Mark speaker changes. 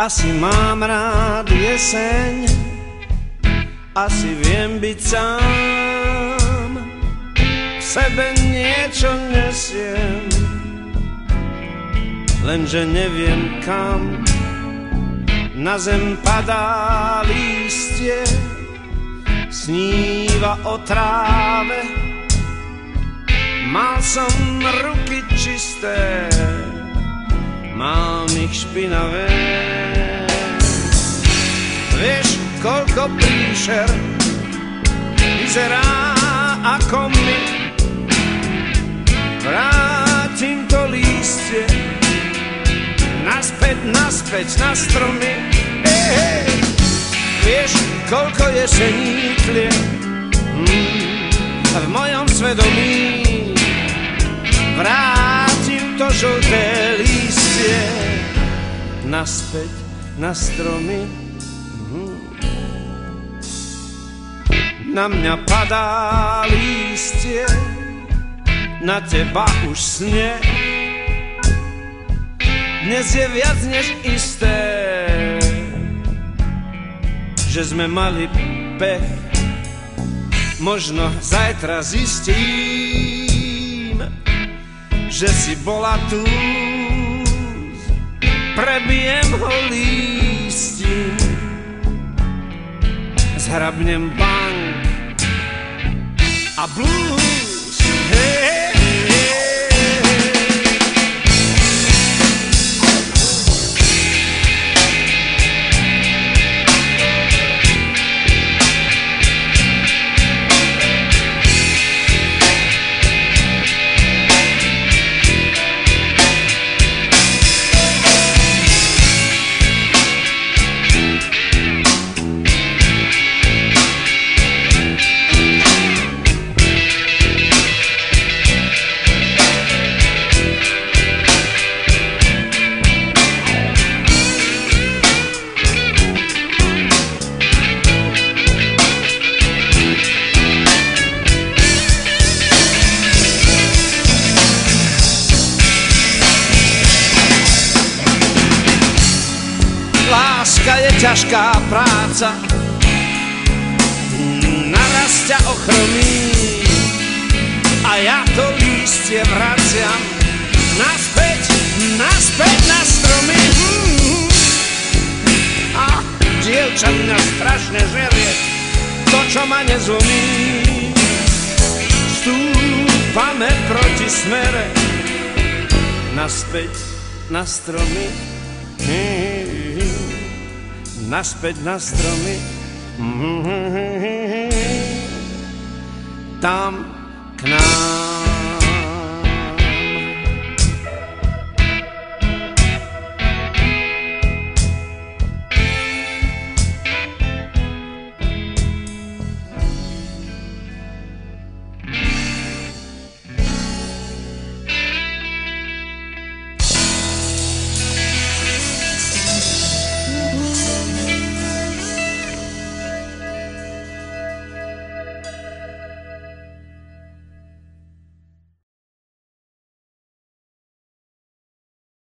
Speaker 1: Asi mám rád jeseň, asi viem byť sám, v sebe niečo nesiem, lenže neviem kam. Na zem padá lístie, sníva o tráve, mal som ruky čisté, mám ich špinavé. Vieš, koľko príšer vyzerá ako my, vrátim to lístie naspäť na stromy. Vieš, koľko jesení tlie v mojom svedomí, vrátim to žlté lístie naspäť na stromy. Na mňa padá lístie, na teba už sneh. Dnes je viac než isté, že sme mali pech. Možno zajtra zistím, že si bola tu. Prebijem ho lístím, zhrabnem bank a blues. Láska je ťažká práca, naraz ťa ochromí, a ja to lístie vraciam naspäť na stromy. A dievča mňa strašne žerie, to, čo ma nezlomí. Stúpame proti smere naspäť na stromy. Naspäť na stromy. Tam